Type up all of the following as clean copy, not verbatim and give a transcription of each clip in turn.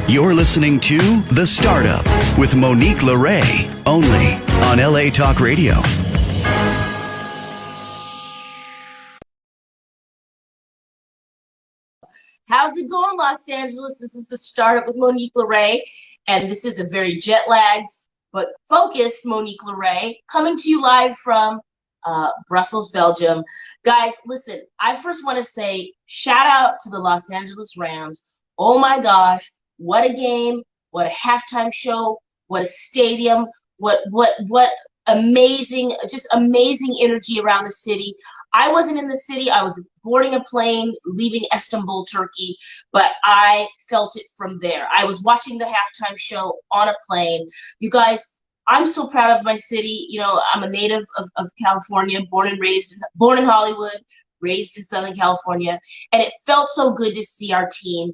You're listening to The Startup with Monique LeRae, only on LA Talk Radio. How's it going, Los Angeles? This is The Startup with Monique LeRae, and this is a very jet-lagged but focused Monique LeRae coming to you live from Brussels, Belgium. Guys, listen, I first want to say shout out to the Los Angeles Rams. Oh my gosh, what a game, what a halftime show, what a stadium, what amazing, just amazing energy around the city. I wasn't in the city. I was boarding a plane, leaving Istanbul, Turkey, but I felt it from there. I was watching the halftime show on a plane. You guys, I'm so proud of my city. You know, I'm a native of California, born in Hollywood, raised in Southern California, and it felt so good to see our team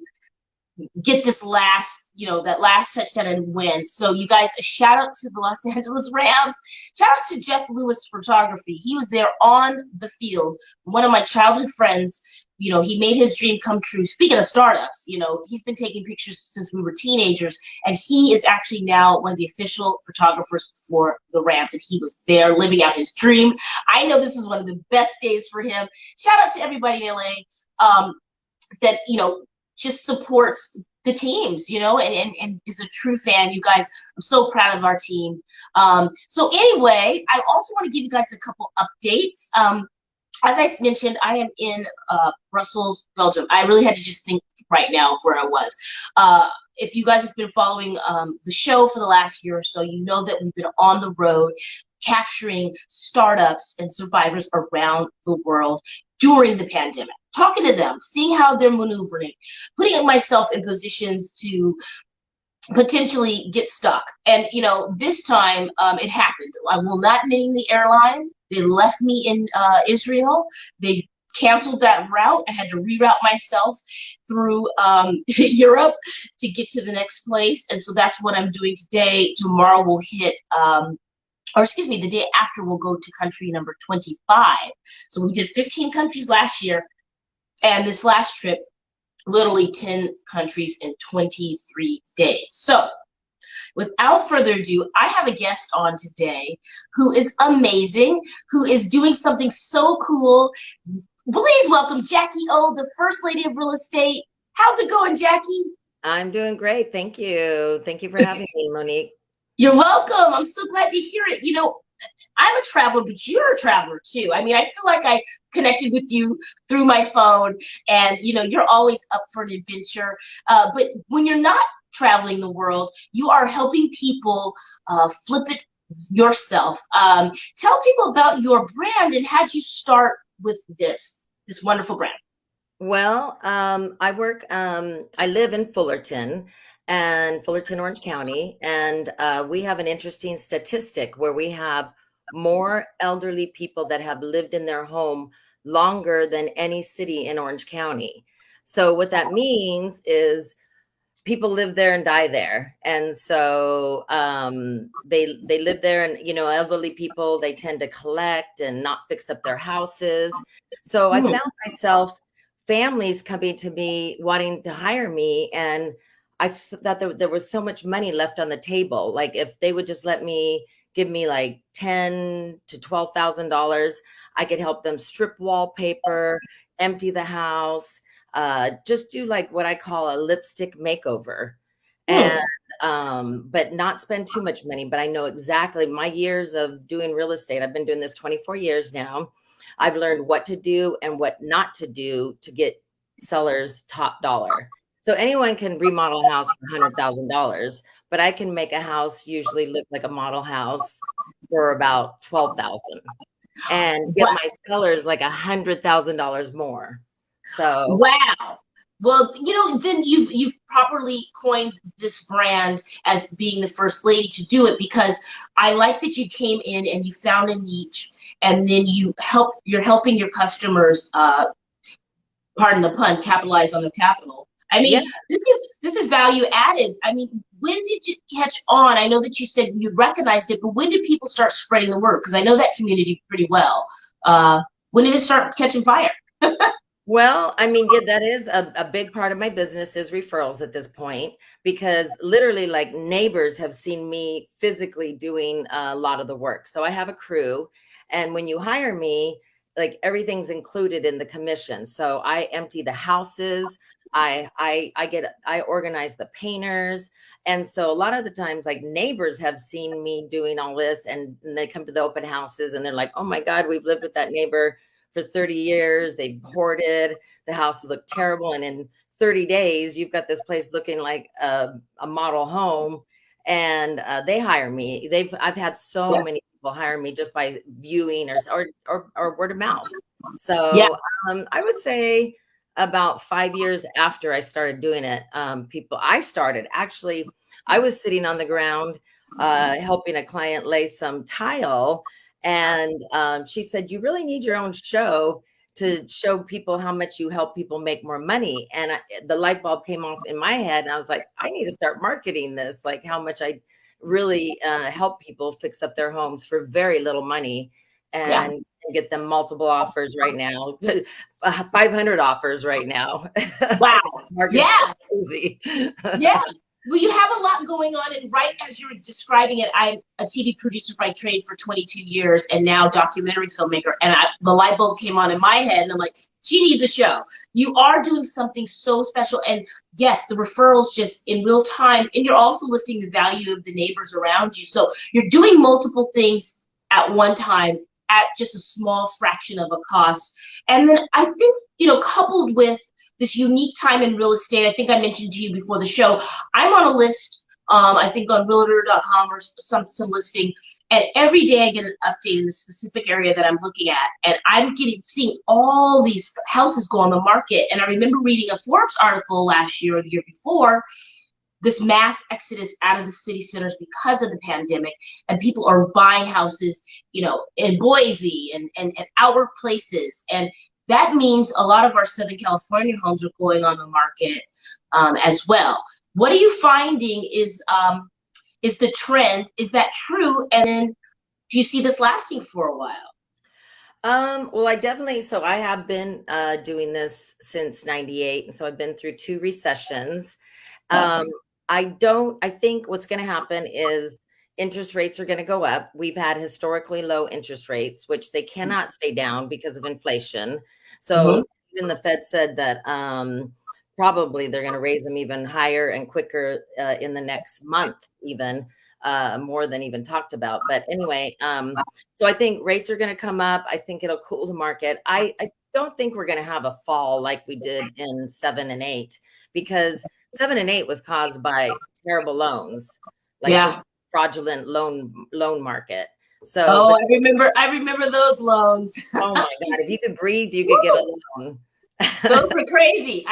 get this that last touchdown and win. So you guys, a shout out to the Los Angeles Rams. Shout out to Jeff Lewis Photography. He was there on the field. One of my childhood friends, he made his dream come true. Speaking of startups, he's been taking pictures since we were teenagers, and he is actually now one of the official photographers for the Rams, and he was there living out his dream. I know this is one of the best days for him. Shout out to everybody in LA that, just supports the teams, and is a true fan. You guys, I'm so proud of our team. So anyway, I also want to give you guys a couple updates. As I mentioned, I am in Brussels, Belgium. I really had to just think right now of where I was. If you guys have been following the show for the last year or so, you know that we've been on the road capturing startups and survivors around the world during the pandemic, talking to them, seeing how they're maneuvering, putting myself in positions to potentially get stuck. And, this time it happened. I will not name the airline. They left me in Israel. They canceled that route. I had to reroute myself through Europe to get to the next place. And so that's what I'm doing today. Tomorrow we'll hit the day after we'll go to country number 25. So we did 15 countries last year, and this last trip, literally 10 countries in 23 days. So without further ado, I have a guest on today who is amazing, who is doing something so cool. Please welcome Jackie O, the First Lady of Real Estate. How's it going, Jackie? I'm doing great. Thank you. Thank you for having me, Monique. You're welcome. I'm so glad to hear it. I'm a traveler, but you're a traveler too. I mean, I feel like I connected with you through my phone, and you're always up for an adventure. But when you're not traveling the world, you are helping people flip it yourself. Tell people about your brand and how'd you start with this wonderful brand? Well, I live in Fullerton, Orange County, and we have an interesting statistic where we have more elderly people that have lived in their home longer than any city in Orange County. So what that means is people live there and die there. And so they live there, and, elderly people, they tend to collect and not fix up their houses. So I found myself families coming to me wanting to hire me, and I thought there was so much money left on the table. Like if they would just give me like $10,000 to $12,000, I could help them strip wallpaper, empty the house, just do like what I call a lipstick makeover, and but not spend too much money. But I know exactly my years of doing real estate. I've been doing this 24 years now. I've learned what to do and what not to do to get sellers top dollar. So anyone can remodel a house for $100,000, but I can make a house usually look like a model house for about $12,000 and get my sellers like $100,000 more. So wow. Well, then you've properly coined this brand as being the first lady to do it, because I like that you came in and you found a niche, and then you're helping your customers, pardon the pun, capitalize on their capital. I mean, yeah. This is value added. I mean, when did you catch on? I know that you said you recognized it, but when did people start spreading the word? Because I know that community pretty well. When did it start catching fire? Well, I mean, yeah, that is a big part of my business is referrals at this point, because literally like neighbors have seen me physically doing a lot of the work. So I have a crew, and when you hire me, like everything's included in the commission. So I empty the houses, I organize the painters. And so a lot of the times like neighbors have seen me doing all this, and they come to the open houses and they're like, "Oh my God, we've lived with that neighbor for 30 years. They hoarded. The houses look terrible. And in 30 days, you've got this place looking like a model home." And they hire me. I've had so Yeah. many people hire me just by viewing or word of mouth. Yeah. So I would say about 5 years after I started doing it, I was sitting on the ground helping a client lay some tile, and she said, "You really need your own show to show people how much you help people make more money." And the light bulb came off in my head, and I was like, I need to start marketing this, like how much I really help people fix up their homes for very little money, Yeah. and get them multiple offers right now, 500 offers right now. Wow. Market's Yeah. crazy. Yeah. Well, you have a lot going on, and right as you're describing it, I'm a TV producer by trade for 22 years, and now documentary filmmaker. And the light bulb came on in my head, and I'm like, she needs a show. You are doing something so special, and yes, the referrals just in real time, and you're also lifting the value of the neighbors around you. So you're doing multiple things at one time at just a small fraction of a cost. And then I think, coupled with this unique time in real estate. I think I mentioned to you before the show, I'm on a list, I think on realtor.com or some listing, and every day I get an update in the specific area that I'm looking at, and I'm seeing all these houses go on the market. And I remember reading a Forbes article last year or the year before, this mass exodus out of the city centers because of the pandemic, and people are buying houses, in Boise and outward places. And that means a lot of our Southern California homes are going on the market as well. What are you finding is the trend? Is that true? And then do you see this lasting for a while? Well, so I have been doing this since 98. And so I've been through two recessions. Um, Yes. I think what's going to happen is interest rates are going to go up. We've had historically low interest rates, which they cannot stay down because of inflation. Mm-hmm. So even the Fed said that probably they're going to raise them even higher and quicker in the next month, even more than even talked about. But anyway, so I think rates are going to come up. I think it'll cool the market. I don't think we're going to have a fall like we did in 7 and 8, because 7 and 8 was caused by terrible loans, like just Yeah. fraudulent loan market. So, Oh, but I remember those loans. oh my God, if you could breathe, you could get a loan. Those were crazy.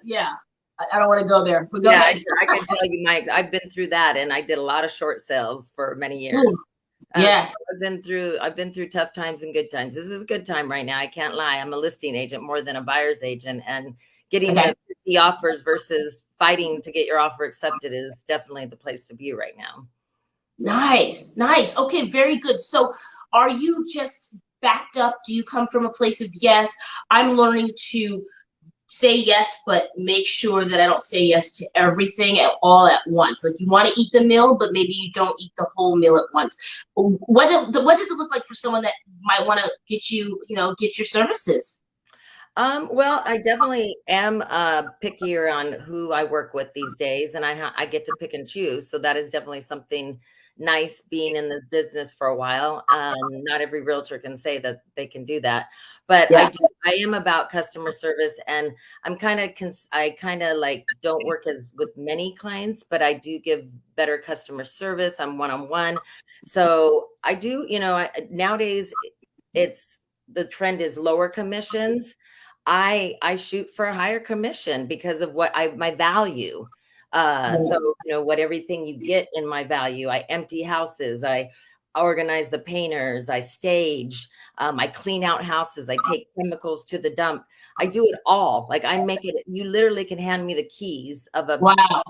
Yeah. I don't want to go there, but go Yeah, ahead. I can tell you, Mike, I've been through that, and I did a lot of short sales for many years. Ooh, So yes. I've been through tough times and good times. This is a good time right now. I can't lie. I'm a listing agent more than a buyer's agent, and getting Okay. the 50 offers versus fighting to get your offer accepted is definitely the place to be right now. Nice. Nice. Okay, very good. So are you just backed up? Do you come from a place of yes, I'm learning to say yes, but make sure that I don't say yes to everything at all at once. Like you want to eat the meal, but maybe you don't eat the whole meal at once. What does it look like for someone that might want to get your services? Well, I definitely am pickier on who I work with these days, and I get to pick and choose. So that is definitely something nice being in the business for a while. Not every realtor can say that they can do that, but Yeah. I am about customer service, and I kind of like don't work as with many clients, but I do give better customer service. I'm one-on-one, so I do. Nowadays it's the trend is lower commissions. I shoot for a higher commission because of my value. So what everything you get in my value. I empty houses, I organize the painters, I stage, I clean out houses, I take chemicals to the dump. I do it all. Like I make it, you literally can hand me the keys Wow.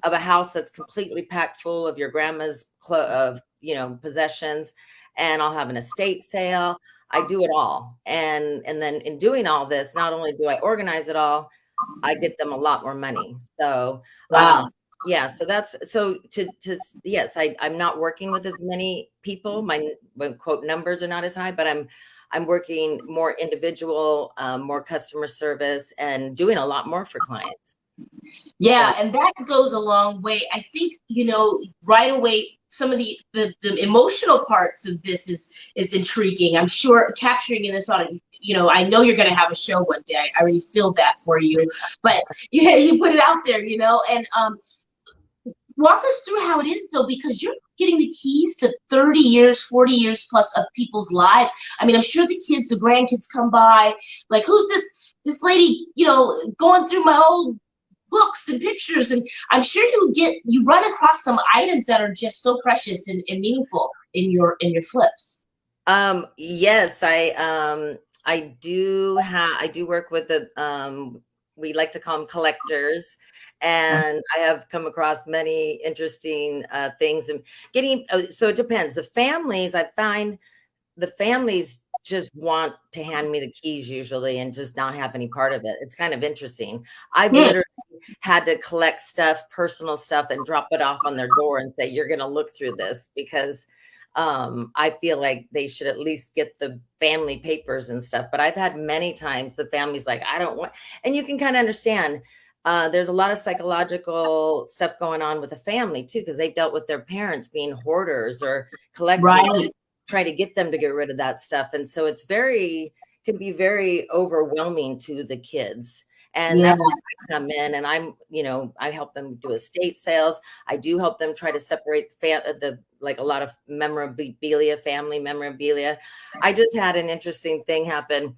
of a house that's completely packed full of your grandma's possessions, and I'll have an estate sale. I do it all. And then in doing all this, not only do I organize it all, I get them a lot more money. So, Wow. yeah, so that's so to yes, I'm not working with as many people. My quote numbers are not as high, but I'm working more individual, more customer service, and doing a lot more for clients. Yeah, So, and that goes a long way. I think, right away, some of the emotional parts of this is intriguing. I'm sure capturing in this on, I know you're going to have a show one day. I already feel that for you, but yeah, you put it out there, and walk us through how it is though, because you're getting the keys to 30 years, 40 years plus of people's lives. I mean, I'm sure the kids, the grandkids come by, like, who's this lady, going through my old books and pictures, and I'm sure you run across some items that are just so precious and meaningful in your flips. yes, I do work with the we like to call them collectors, and I have come across many interesting things and getting so it depends. The families, I find the families just want to hand me the keys usually and just not have any part of it. It's kind of interesting. I've Hmm. literally had to collect stuff, personal stuff, and drop it off on their door and say, you're going to look through this because I feel like they should at least get the family papers and stuff. But I've had many times the family's like, I don't want, and you can kind of understand. There's a lot of psychological stuff going on with the family too, because they've dealt with their parents being hoarders or collecting, Right. try to get them to get rid of that stuff. And so can be very overwhelming to the kids. And Yeah. that's why I come in and I help them do estate sales. I do help them try to separate like a lot of memorabilia, family memorabilia. I just had an interesting thing happen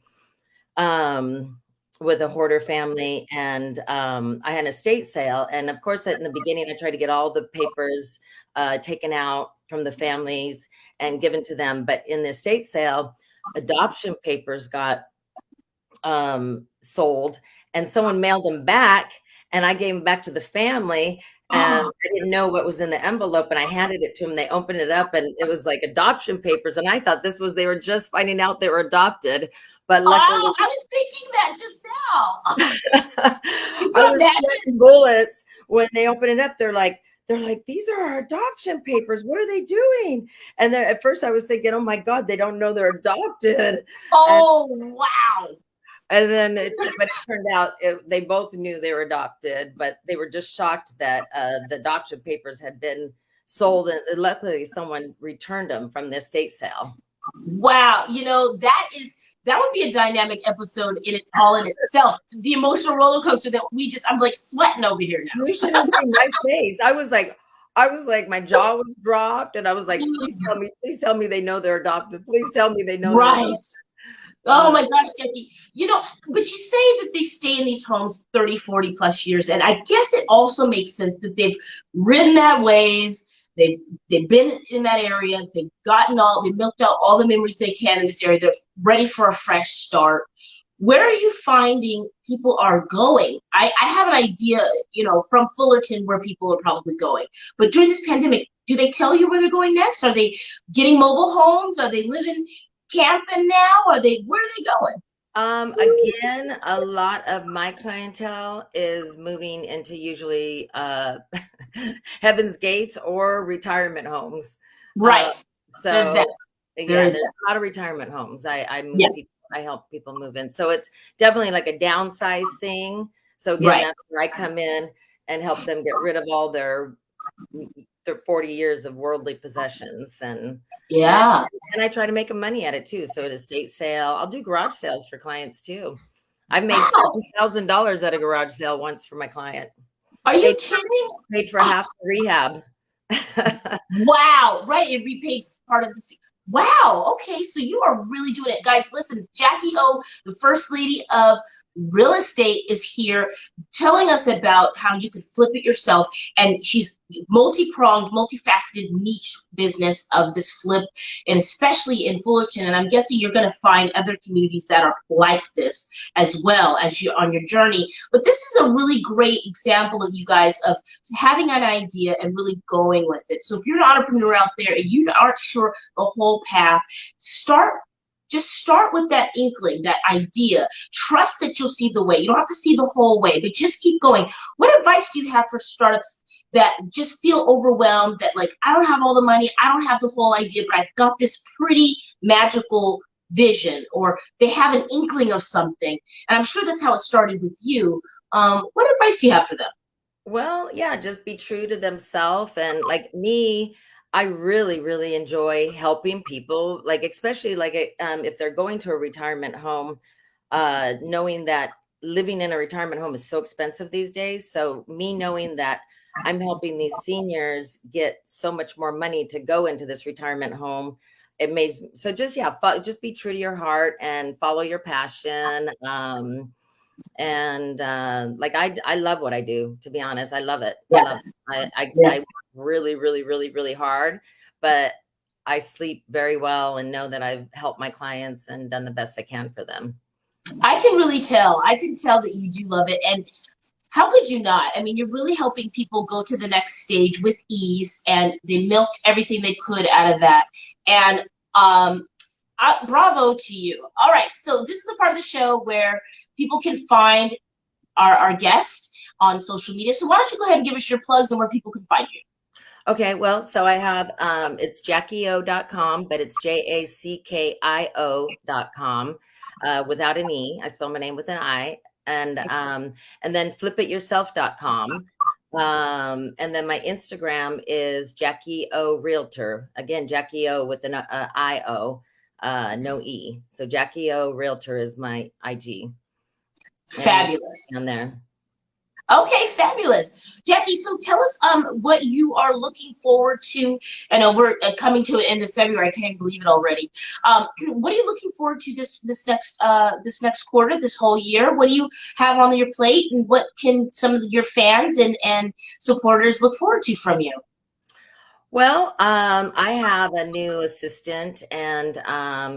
with a hoarder family, and I had an estate sale. And of course, in the beginning, I tried to get all the papers taken out from the families and given to them. But in the estate sale, adoption papers got sold, and someone mailed them back, and I gave them back to the family. And I didn't know what was in the envelope, and I handed it to them. They opened it up, and it was like adoption papers. And I thought they were just finding out they were adopted. But luckily, Oh, I was thinking that just now. You I could was imagine. sweating bullets when they opened it up. They're like, these are our adoption papers. What are they doing? And then at first I was thinking, oh my God, they don't know they're adopted. And Oh, wow. then but it turned out they both knew they were adopted, but they were just shocked that the adoption papers had been sold. And luckily someone returned them from the estate sale. Wow. That would be a dynamic episode in itself. The emotional roller coaster that I'm like sweating over here now. You should have seen my face. I was like, my jaw was dropped, and I was like, please tell me they know they're adopted. Please tell me they know they're Right. adopted. Oh my gosh, Jackie. But you say that they stay in these homes 30, 40 plus years. And I guess it also makes sense that they've ridden that wave. They've been in that area. They've milked out all the memories they can in this area. They're ready for a fresh start. Where are you finding people are going? I have an idea, from Fullerton where people are probably going. But during this pandemic, do they tell you where they're going next? Are they getting mobile homes? Are they living camping now? Where are they going? Again, a lot of my clientele is moving into usually Heaven's Gates or retirement homes. Right. So There's that. there's a lot of retirement homes. I move Yeah. people, I help people move in. So it's definitely like a downsize thing. So again, Right. that's where I come in and help them get rid of all their 40 years of worldly possessions. Yeah. And I try to make money at it too. So at estate sale, I'll do garage sales for clients too. I've made Wow. $7,000 at a garage sale once for my client. Are you kidding? Paid for half the rehab. Wow. Right. It repaid part of the fee. Wow. Okay. So you are really doing it. Guys, listen, Jackie O, the first lady of Real Estate is here telling us about how you could flip it yourself. And she's multi-pronged, multifaceted niche business of this flip, and especially in Fullerton. And I'm guessing you're going to find other communities that are like this as well as you on your journey. But this is a really great example of you guys of having an idea and really going with it. So if you're an entrepreneur out there and you aren't sure the whole path, just start with that inkling, that idea. Trust that you'll see the way. You don't have to see the whole way, but just keep going. What advice do you have for startups that just feel overwhelmed, that like, I don't have all the money, I don't have the whole idea, but I've got this pretty magical vision, or they have an inkling of something? And I'm sure that's how it started with you. What advice do you have for them? Well, yeah, just be true to themselves. And like me, I really, really enjoy helping people, like especially like if they're going to a retirement home, knowing that living in a retirement home is so expensive these days. So me knowing that I'm helping these seniors get so much more money to go into this retirement home, it makes so just be true to your heart and follow your passion. And like I love what I do, to be honest. I love it. I Yeah, love it. yeah. I work really, really, really, really hard, but I sleep very well and know that I've helped my clients and done the best I can for them. I can really tell. I can tell that you do love it. And how could you not? I mean, you're really helping people go to the next stage with ease, and they milked everything they could out of that. And bravo to you. All right, so this is the part of the show where people can find our guest on social media. So why don't you go ahead and give us your plugs and where people can find you? Okay, well, so I have it's jackio.com, but it's jackio.com without an E. I spell my name with an I. And then flipityourself.com. And then my Instagram is Jackie O Realtor. Again, Jackie O with an I-O, no E. So Jackie O Realtor is my IG. Fabulous. On there. Okay, fabulous. Jackie, so tell us what you are looking forward to. I know we're coming to the end of February. I can't believe it already. What are you looking forward to this next quarter, this whole year? What do you have on your plate, and what can some of your fans and supporters look forward to from you? Well, I have a new assistant, and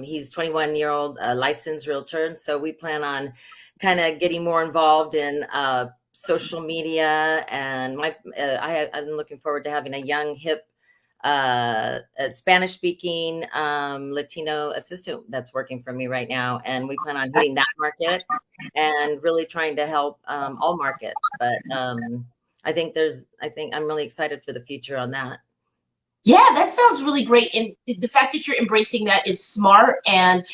he's 21-year-old licensed realtor. And so we plan on kind of getting more involved in social media. And I'm looking forward to having a young, hip, Spanish-speaking Latino assistant that's working for me right now. And we plan on hitting that market and really trying to help all markets. But I think I'm really excited for the future on that. Yeah, that sounds really great. And the fact that you're embracing that is smart. And,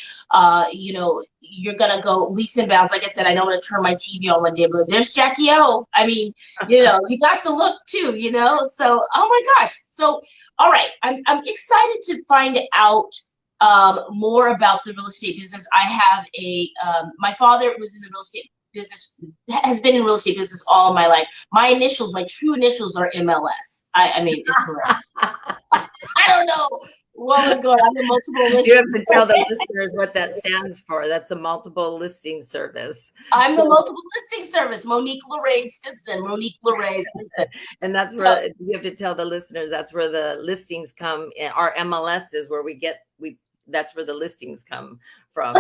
you know, you're going to go leaps and bounds. Like I said, I don't want to turn my TV on one day, but there's Jackie O. I mean, you know, you got the look too, you know? So, oh my gosh. So, all right. I'm excited to find out more about the real estate business. I have my father was in the real estate business, has been in real estate business all of my life. My initials, my true initials are MLS. I mean, it's correct. I don't know what was going on. The multiple listings. You have to tell the listeners what that stands for. That's a multiple listing service. I'm the multiple listing service, Monique Lorraine Stinson. Monique Lorraine Stinson. And that's where you have to tell the listeners that's where the listings come. Our MLS is where that's where the listings come from.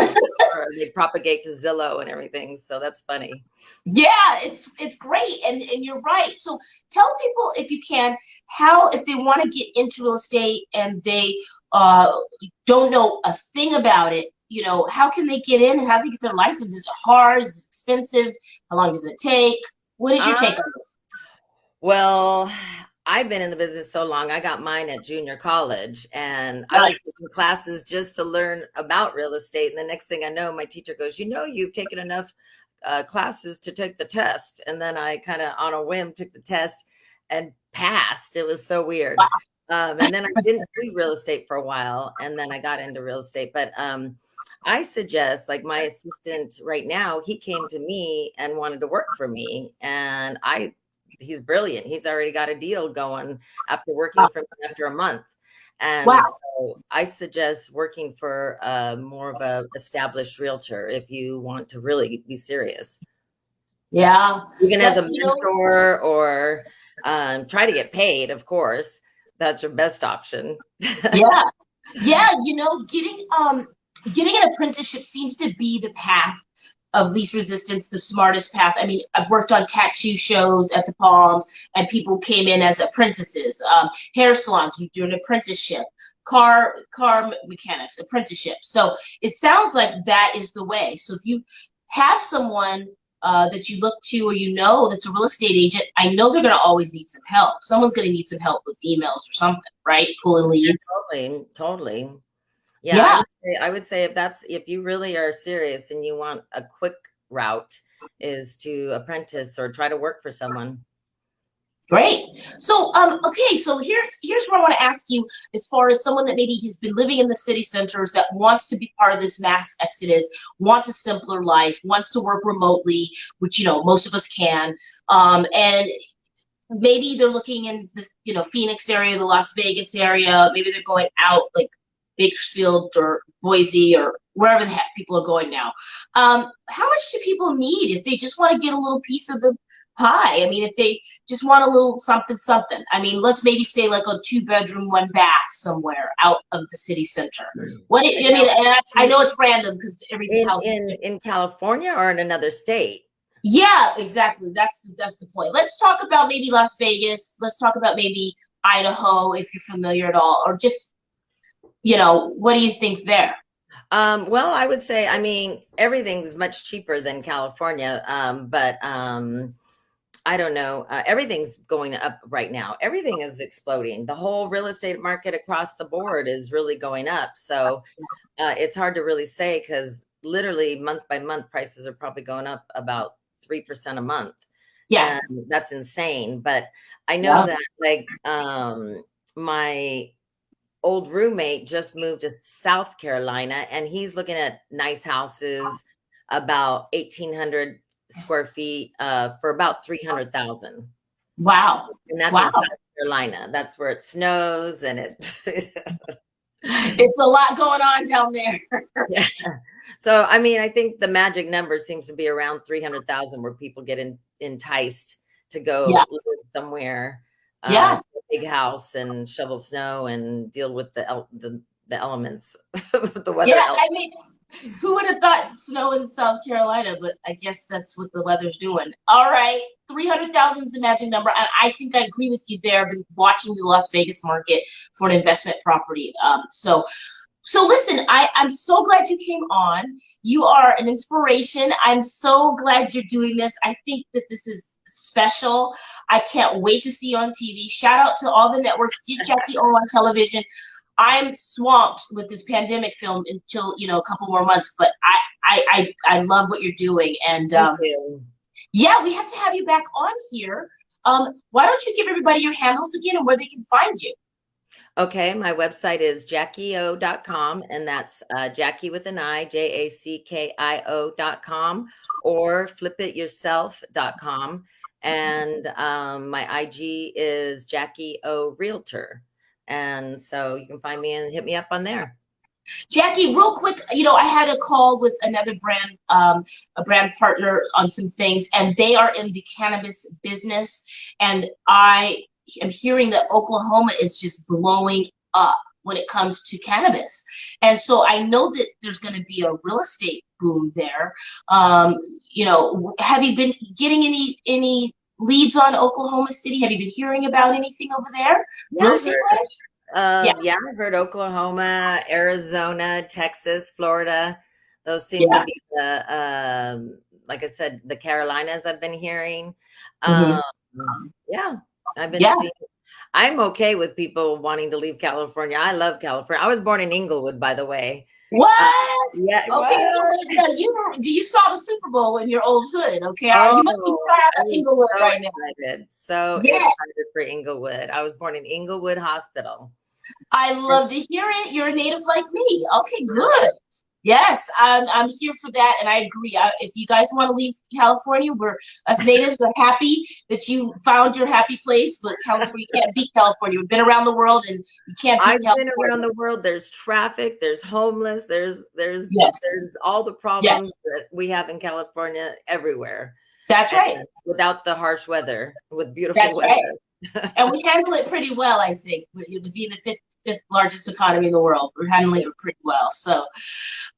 They propagate to Zillow and everything. So that's funny. Yeah, it's great. And you're right. So tell people, if you can, how, if they want to get into real estate and they don't know a thing about it, you know, how can they get in and how do they get their license? Is it hard? Is it expensive? How long does it take? What is your take on this? Well, I've been in the business so long. I got mine at junior college, and I was taking classes just to learn about real estate. And the next thing I know, my teacher goes, "You know, you've taken enough classes to take the test." And then I kind of on a whim took the test and passed. It was so weird. And then I didn't do real estate for a while, and then I got into real estate. But I suggest, like my assistant right now, he came to me and wanted to work for me, and he's brilliant. He's already got a deal going after working for me after a month. And Wow. so I suggest working for more of a established realtor if you want to really be serious, Yeah. even as a That's, mentor, or try to get paid, of course. That's your best option. yeah. Yeah, getting an apprenticeship seems to be the path of least resistance, the smartest path. I mean, I've worked on tattoo shows at the Palms, and people came in as apprentices. Hair salons, you do an apprenticeship. Car mechanics, apprenticeship. So it sounds like that is the way. So if you have someone that you look to, or that's a real estate agent, I know they're going to always need some help. Someone's going to need some help with emails or something, right? Pulling leads. Totally, totally. Yeah, Yeah. I would say if you really are serious and you want a quick route, is to apprentice or try to work for someone. Great. So, okay, so here's what I want to ask you, as far as someone that maybe has been living in the city centers that wants to be part of this mass exodus, wants a simpler life, wants to work remotely, which most of us can, and maybe they're looking in the Phoenix area, the Las Vegas area, maybe they're going out like Bakersfield or Boise or wherever the heck people are going now. How much do people need if they just want to get a little piece of the pie? I mean, if they just want a little something, something. I mean, let's maybe say like a 2-bedroom, 1-bath somewhere out of the city center. I mean, and I know it's random because every house is different. In California or in another state? Yeah, exactly. That's the point. Let's talk about maybe Las Vegas. Let's talk about maybe Idaho, if you're familiar at all, or just, what do you think there? Well, I would say, I mean, everything's much cheaper than California, but I don't know. Everything's going up right now. Everything is exploding. The whole real estate market across the board is really going up. So it's hard to really say, because literally month by month prices are probably going up about 3% a month. Yeah. And that's insane. But I know that, like, my old roommate just moved to South Carolina, and he's looking at nice houses about 1,800 square feet for about 300,000. Wow. And that's in South Carolina. That's where it snows, and it's a lot going on down there. Yeah. So, I mean, I think the magic number seems to be around 300,000, where people get enticed to go live somewhere, a big house, and shovel snow and deal with the elements, the weather. Yeah, I mean, who would have thought snow in South Carolina? But I guess that's what the weather's doing. All right, 300,000 is the magic number, and I think I agree with you there. I've been watching the Las Vegas market for an investment property. So listen, I'm so glad you came on. You are an inspiration. I'm so glad you're doing this. I think that this is special. I can't wait to see you on TV. Shout out to all the networks. Get Jackie O on television. I'm swamped with this pandemic film until a couple more months, but I love what you're doing, and yeah, we have to have you back on here. Why don't you give everybody your handles again and where they can find you? Okay, my website is JackieO.com, and that's Jackie with an I, JACKIO.com, or flipityourself.com. And my IG is Jackie O Realtor. And so you can find me and hit me up on there. Jackie, real quick, I had a call with another brand, a brand partner on some things, and they are in the cannabis business. And I am hearing that Oklahoma is just blowing up when it comes to cannabis. And so I know that there's going to be a real estate boom there. Have you been getting any leads on Oklahoma City? Have you been hearing about anything over there? Real estate wise? Yeah, I've heard Oklahoma, Arizona, Texas, Florida. Those seem to be the, like I said, the Carolinas I've been hearing. Yeah, I've been seeing. I'm okay with people wanting to leave California. I love California. I was born in Inglewood, by the way. What? Yeah. Okay, so you saw the Super Bowl in your old hood, okay? You must be proud of Inglewood right now. So excited for Inglewood. I was born in Inglewood Hospital. I love to hear it. You're a native like me. Okay, good. Yes, I'm here for that, and I agree. If you guys want to leave California, us natives are happy that you found your happy place. But California, you can't beat California. We've been around the world, and you can't beat I've been around California. the world. There's traffic, there's homeless, Yes, there's all the yes, problems that we have in California everywhere. that's And right. without the harsh weather, with beautiful That's right. weather. And we handle it pretty well, I think. With being the fifth largest economy in the world, we're handling it pretty well. So,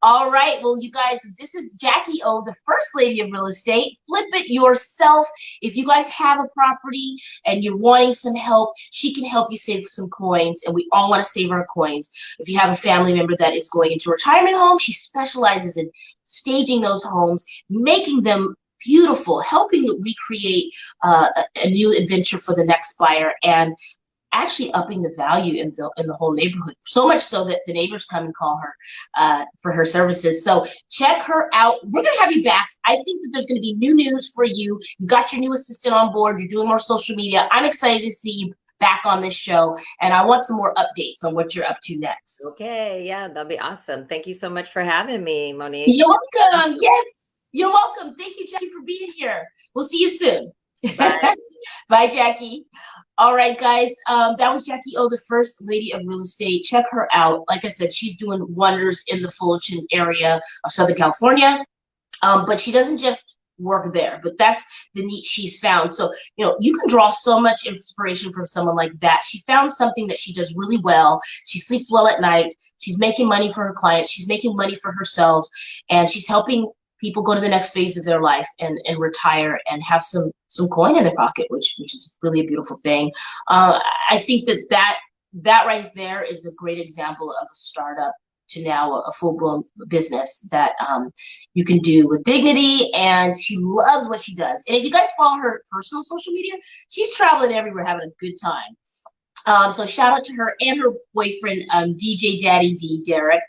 all right. Well, you guys, this is Jackie O, the first lady of real estate. Flip it yourself. If you guys have a property and you're wanting some help, she can help you save some coins. And we all want to save our coins. If you have a family member that is going into a retirement home, she specializes in staging those homes, making them beautiful, helping recreate a new adventure for the next buyer, and actually upping the value in the whole neighborhood. So much so that the neighbors come and call her for her services. So check her out. We're gonna have you back. I think that there's gonna be new news for you. You got your new assistant on board. You're doing more social media. I'm excited to see you back on this show, and I want some more updates on what you're up to next. Okay, yeah, that'll be awesome. Thank you so much for having me, Monique. You're welcome. Awesome. Yes, you're welcome. Thank you, Jackie, for being here. We'll see you soon. Bye. Bye, Jackie. All right, guys. That was Jackie O, the first lady of real estate. Check her out. Like I said, she's doing wonders in the Fullerton area of Southern California. But she doesn't just work there, but that's the niche she's found. So, you can draw so much inspiration from someone like that. She found something that she does really well. She sleeps well at night. She's making money for her clients. She's making money for herself, and she's helping people go to the next phase of their life and retire and have some coin in their pocket, which is really a beautiful thing. I think that right there is a great example of a startup to now a full-blown business that you can do with dignity, and she loves what she does. And if you guys follow her personal social media, she's traveling everywhere having a good time. So shout out to her and her boyfriend, DJ Daddy D, Derek.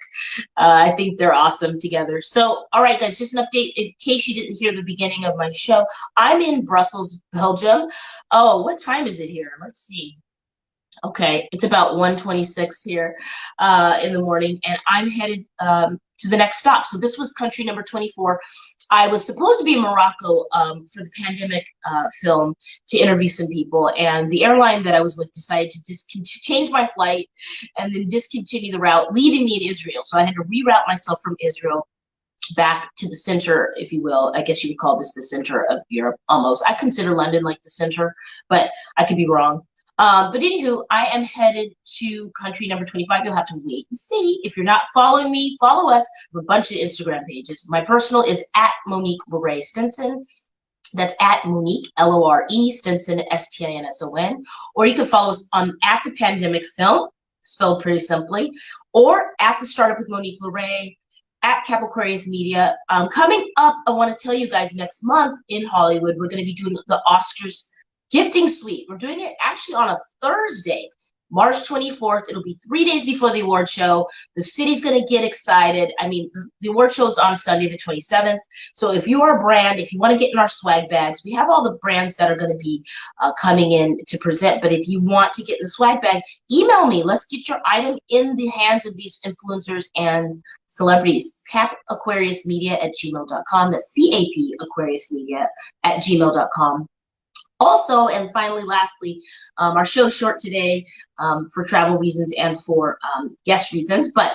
I think they're awesome together. So, all right, guys, just an update in case you didn't hear the beginning of my show. I'm in Brussels, Belgium. Oh, what time is it here? Let's see. Okay, it's about 1:26 here in the morning, and I'm headed to the next stop. So this was country number 24. I was supposed to be in Morocco for the pandemic film to interview some people, and the airline that I was with decided to change my flight and then discontinue the route, leaving me in Israel. So I had to reroute myself from Israel back to the center, if you will. I guess you would call this the center of Europe almost. I consider London like the center, but I could be wrong. But anywho, I am headed to country number 25. You'll have to wait and see. If you're not following me, follow us. We have a bunch of Instagram pages. My personal is at Monique Lore Stinson. That's at Monique, Lore Stinson, Stinson. Or you can follow us on at the Pandemic Film, spelled pretty simply, or at the Startup with Monique Lore, at Cap Aquarius Media. Coming up, I want to tell you guys, next month in Hollywood, we're going to be doing the Oscars gifting suite. We're doing it actually on a Thursday, March 24th. It'll be 3 days before the award show. The city's going to get excited. I mean, the award show is on Sunday, the 27th. So if you are a brand, if you want to get in our swag bags, we have all the brands that are going to be coming in to present. But if you want to get in the swag bag, email me. Let's get your item in the hands of these influencers and celebrities. capaquariusmedia@gmail.com. That's CAP Aquariusmedia at gmail.com. Also, and finally, lastly, our show's short today for travel reasons and for guest reasons, but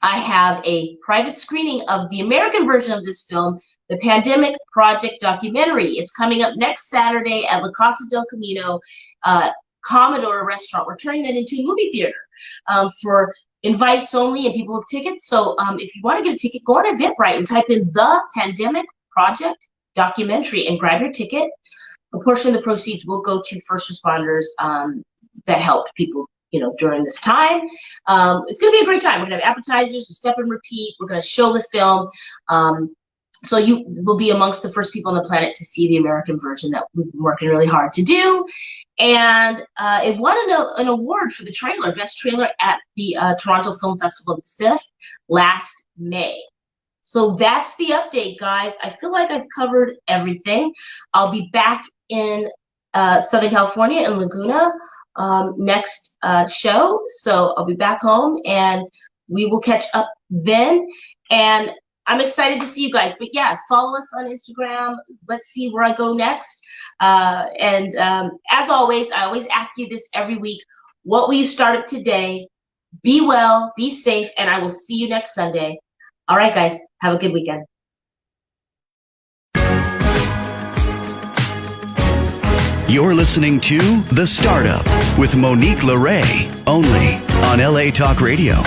I have a private screening of the American version of this film, the Pandemic Project documentary. It's coming up next Saturday at La Casa del Camino Commodore Restaurant. We're turning that into a movie theater for invites only and people with tickets. So if you want to get a ticket, go on Eventbrite and type in the Pandemic Project documentary and grab your ticket. A portion of the proceeds will go to first responders that helped people, during this time. It's going to be a great time. We're going to have appetizers, a step and repeat. We're going to show the film. So you will be amongst the first people on the planet to see the American version that we've been working really hard to do. And it won an award for the trailer, best trailer at the Toronto Film Festival of the 5th last May. So that's the update, guys. I feel like I've covered everything. I'll be back in Southern California in Laguna next show. So I'll be back home, and we will catch up then. And I'm excited to see you guys. But yeah, follow us on Instagram. Let's see where I go next. As always, I always ask you this every week. What will you start up today? Be well, be safe, and I will see you next Sunday. All right, guys, have a good weekend. You're listening to The Startup with Monique LeRae, only on LA Talk Radio.